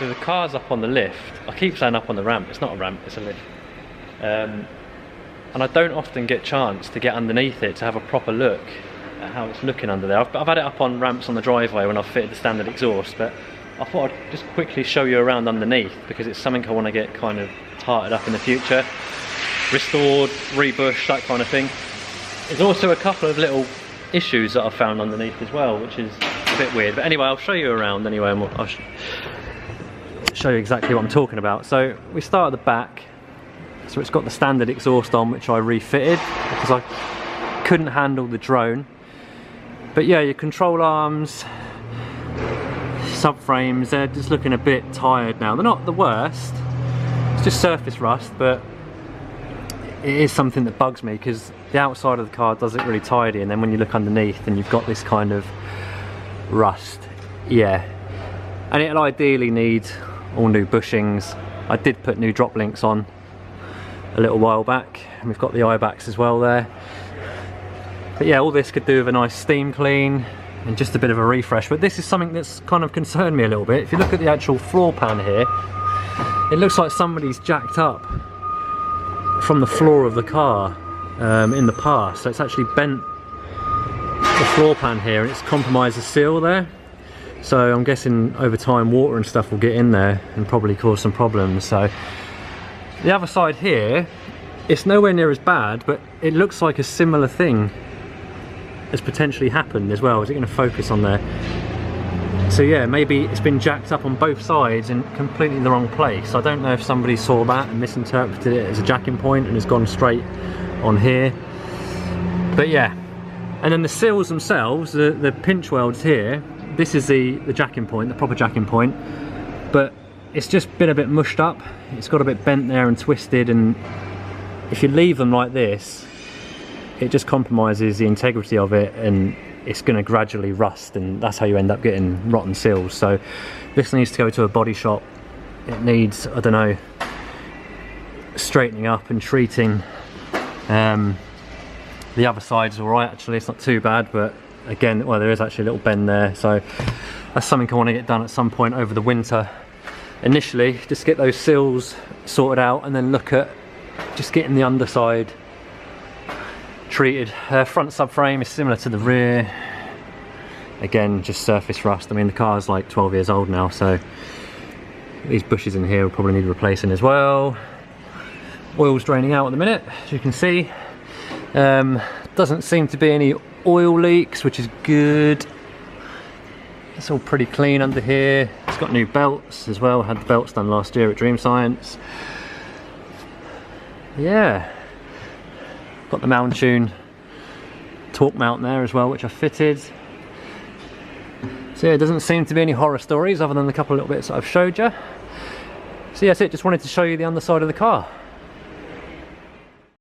so the car's up on the lift. I keep saying up on the ramp, it's not a ramp, it's a lift. And I don't often get a chance to get underneath it to have a proper look at how it's looking under there. I've had it up on ramps on the driveway when I've fitted the standard exhaust, but I thought I'd just quickly show you around underneath because it's something I want to get kind of hearted up in the future. Restored, rebushed, that kind of thing. There's also a couple of little issues that I've found underneath as well, which is a bit weird. But anyway, I'll show you around anyway, and I'll show you exactly what I'm talking about. So we start at the back. So it's got the standard exhaust on, which I refitted because I couldn't handle the drone. But yeah, your control arms, subframes, they're just looking a bit tired now. They're not the worst, it's just surface rust, but it is something that bugs me because the outside of the car does look really tidy, and then when you look underneath and you've got this kind of rust. Yeah, and it'll ideally need all new bushings. I did put new drop links on a little while back, and we've got the eye backs as well there. But yeah, all this could do with a nice steam clean and just a bit of a refresh. But this is something that's kind of concerned me a little bit. If you look at the actual floor pan here, it looks like somebody's jacked up from the floor of the car in the past. So it's actually bent the floor pan here, and it's compromised the seal there. So I'm guessing over time water and stuff will get in there and probably cause some problems. So the other side here, it's nowhere near as bad, but it looks like a similar thing has potentially happened as well. Is it going to focus on there? So yeah, maybe it's been jacked up on both sides in completely the wrong place. I don't know if somebody saw that and misinterpreted it as a jacking point and has gone straight on here. But yeah, and then the seals themselves, the pinch welds here, this is the jacking point, the proper jacking point, but it's just been a bit mushed up. It's got a bit bent there and twisted, and if you leave them like this, it just compromises the integrity of it, and it's going to gradually rust, and that's how you end up getting rotten seals. So this needs to go to a body shop. It needs, I don't know, straightening up and treating. The other side's alright actually, it's not too bad, but again, well, there is actually a little bend there, so that's something I want to get done at some point over the winter. Initially, just get those seals sorted out and then look at just getting the underside treated. Front subframe is similar to the rear. Again, just surface rust. I mean, the car's like 12 years old now, so these bushes in here will probably need replacing as well. Oil's draining out at the minute, as you can see. Doesn't seem to be any oil leaks, which is good. It's all pretty clean under here. It's got new belts as well. Had the belts done last year at Dream Science. Yeah, got the Mk2 torque mount there as well, which I fitted. So yeah, it doesn't seem to be any horror stories other than the couple of little bits that I've showed you. So yeah, that's it. Just wanted to show you the underside of the car.